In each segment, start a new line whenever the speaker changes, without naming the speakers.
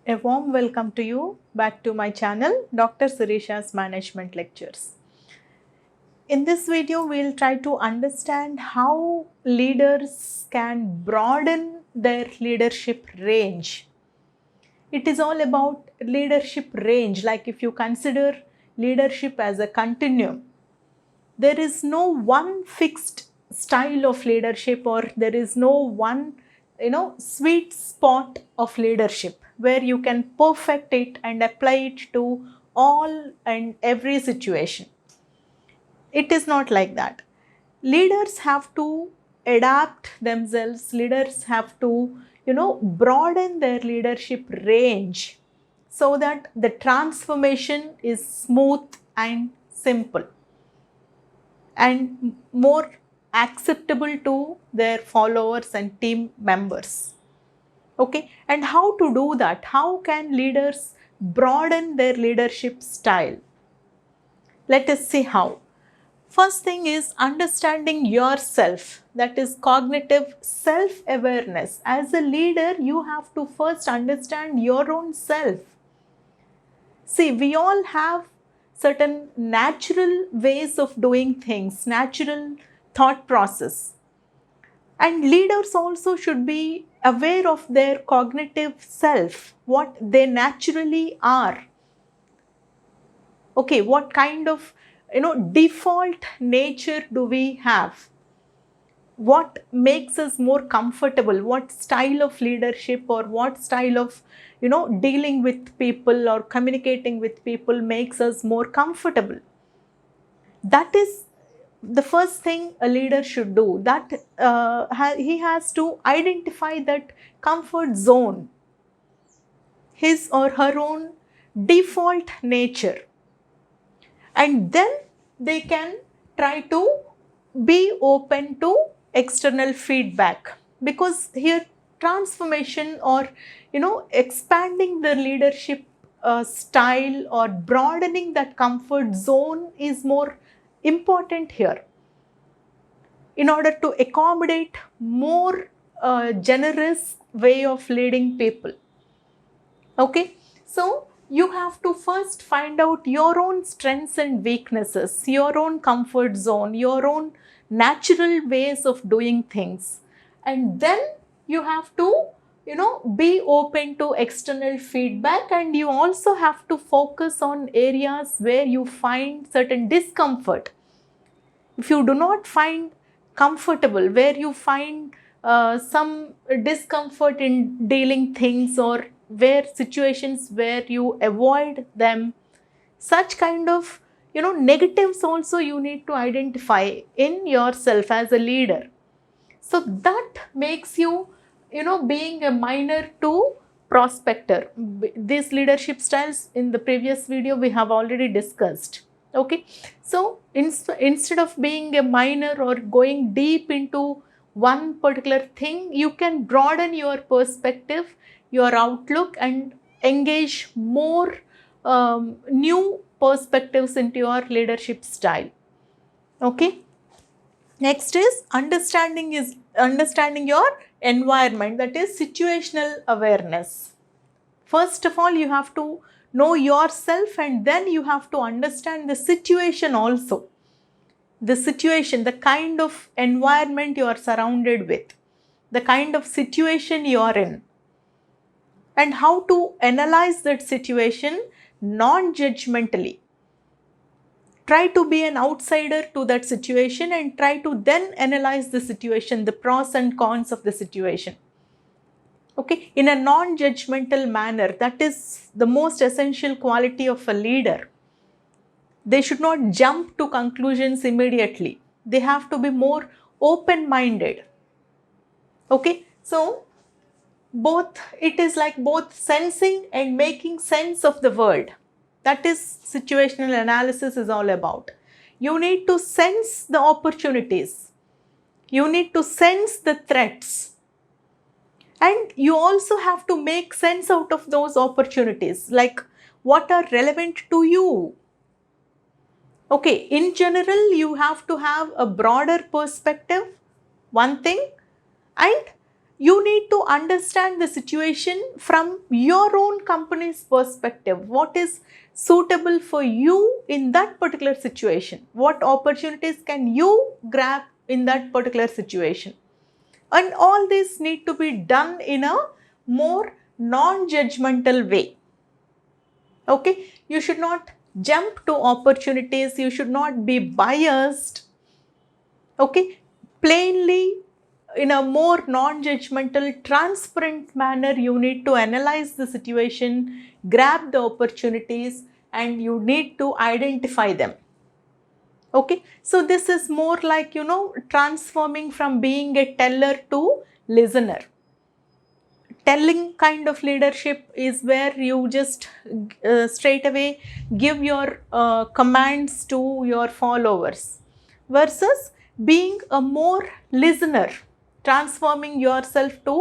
A warm welcome to you back to my channel, Dr.Sirisha's Management Lectures. In this video, we'll try to understand how leaders can broaden their leadership range. It is all about leadership range, like if you consider leadership as a continuum. There is no one fixed style of leadership, or there is no one sweet spot of leadership where you can perfect it and apply it to all and every situation. It is not like that. Leaders have to adapt themselves. Leaders have to broaden their leadership range so that the transformation is smooth and simple and more acceptable to their followers and team members. Okay, and how to do that? How can leaders broaden their leadership style? Let us see how. First thing is understanding yourself, that is cognitive self-awareness. As a leader, you have to first understand your own self. See, we all have certain natural ways of doing things, natural thought process. And leaders also should be aware of their cognitive self, what they naturally are. Okay, what kind of default nature do we have? What makes us more comfortable? What style of leadership or what style of dealing with people or communicating with people makes us more comfortable? That is the first thing a leader should do. That he has to identify that comfort zone, his or her own default nature, and then they can try to be open to external feedback, because here transformation or expanding the leadership style or broadening that comfort zone is more important here in order to accommodate more generous way of leading people. Okay, so you have to first find out your own strengths and weaknesses, your own comfort zone, your own natural ways of doing things, and then you have to be open to external feedback, and you also have to focus on areas where you find certain discomfort. If you do not find comfortable, where you find some discomfort in dealing things, or where situations where you avoid them, such kind of negatives also you need to identify in yourself as a leader. So that makes you being a minor to prospector. These leadership styles in the previous video we have already discussed. Okay, so instead of being a minor or going deep into one particular thing, you can broaden your perspective, your outlook, and engage more new perspectives into your leadership style. Okay, next is understanding your environment, that is situational awareness. First of all, you have to know yourself, and then you have to understand the situation also. The situation, the kind of environment you are surrounded with, the kind of situation you are in, and how to analyze that situation non-judgmentally. Try to be an outsider to that situation and try to then analyze the situation, the pros and cons of the situation. Okay, in a non-judgmental manner. That is the most essential quality of a leader. They should not jump to conclusions immediately. They have to be more open-minded. Okay, so it is like both sensing and making sense of the world. That is situational analysis is all about. You need to sense the opportunities. You need to sense the threats. And you also have to make sense out of those opportunities, like what are relevant to you. Okay, in general, you have to have a broader perspective, one thing, and you need to understand the situation from your own company's perspective. What is suitable for you in that particular situation? What opportunities can you grab in that particular situation? And all this need to be done in a more non-judgmental way. Okay, you should not jump to opportunities, you should not be biased. Okay, plainly, in a more non-judgmental, transparent manner, you need to analyze the situation, grab the opportunities, and you need to identify them. Okay, so this is more like, transforming from being a teller to listener. Telling kind of leadership is where you just straight away give your commands to your followers, versus being a more listener, transforming yourself to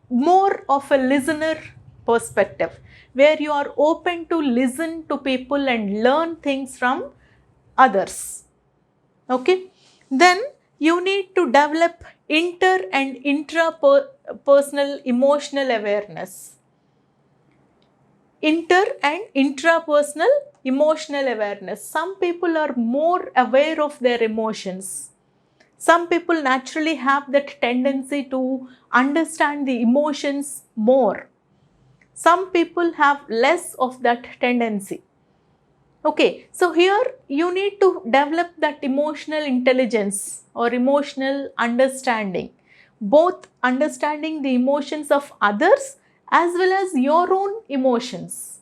more of a listener perspective, where you are open to listen to people and learn things from others. Okay, then you need to develop inter and intrapersonal emotional awareness. Inter and intrapersonal emotional awareness. Some people are more aware of their emotions. Some people naturally have that tendency to understand the emotions more. Some people have less of that tendency. Okay, so here you need to develop that emotional intelligence or emotional understanding, both understanding the emotions of others as well as your own emotions.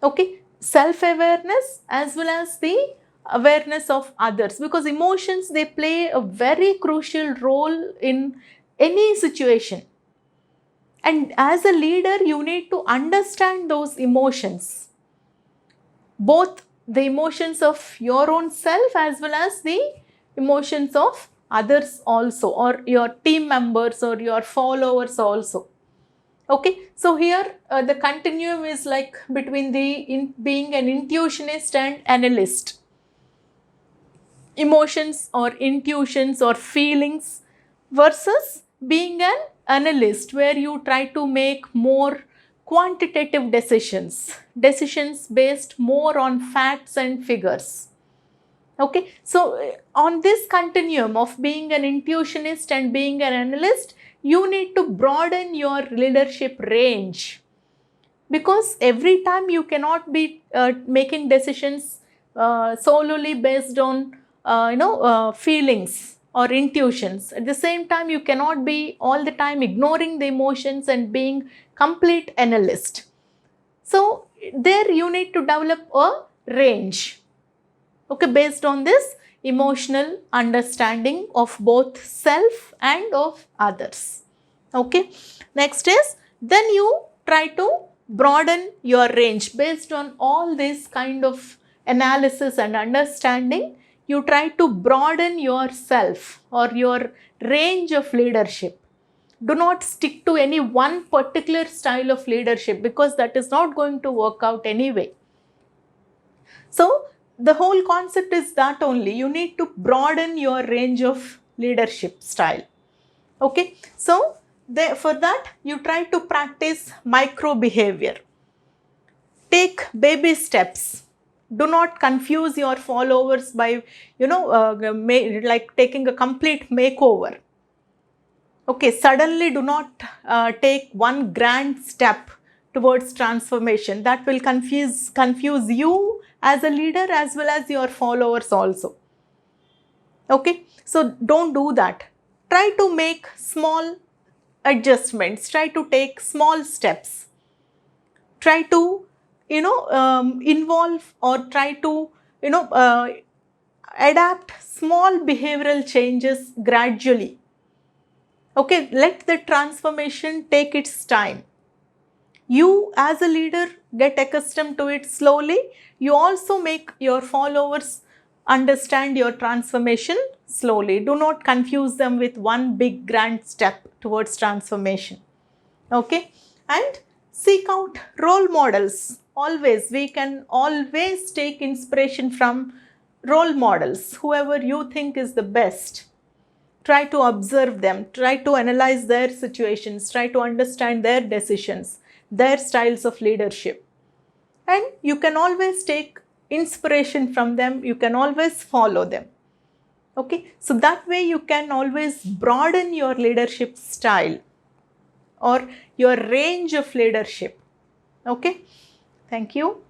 Okay, self-awareness as well as the awareness of others, because emotions, they play a very crucial role in any situation. And as a leader, you need to understand those emotions, both the emotions of your own self as well as the emotions of others also, or your team members or your followers also. Okay, so here the continuum is like between being an intuitionist and analyst. Emotions or intuitions or feelings versus being an analyst, where you try to make more quantitative decisions, decisions based more on facts and figures. Okay, so on this continuum of being an intuitionist and being an analyst, you need to broaden your leadership range, because every time you cannot be making decisions solely based on feelings or intuitions. At the same time, you cannot be all the time ignoring the emotions and being complete analyst. So there you need to develop a range, okay, based on this emotional understanding of both self and of others. Okay, next is, then you try to broaden your range based on all this kind of analysis and understanding. You try to broaden yourself or your range of leadership. Do not stick to any one particular style of leadership, because that is not going to work out anyway. So the whole concept is that only you need to broaden your range of leadership style. Okay, so for that you try to practice micro behavior. Take baby steps. Do not confuse your followers by like taking a complete makeover. Okay, suddenly do not take one grand step towards transformation. That will confuse you as a leader as well as your followers also. Okay, so don't do that. Try to make small adjustments, try to take small steps, try to involve or try to adapt small behavioral changes gradually. Okay, let the transformation take its time. You as a leader get accustomed to it slowly. You also make your followers understand your transformation slowly. Do not confuse them with one big grand step towards transformation. Okay, and seek out role models. Always, we can always take inspiration from role models, whoever you think is the best. Try to observe them, try to analyze their situations, try to understand their decisions, their styles of leadership. And you can always take inspiration from them, you can always follow them. Okay, so that way you can always broaden your leadership style or your range of leadership. Okay, thank you.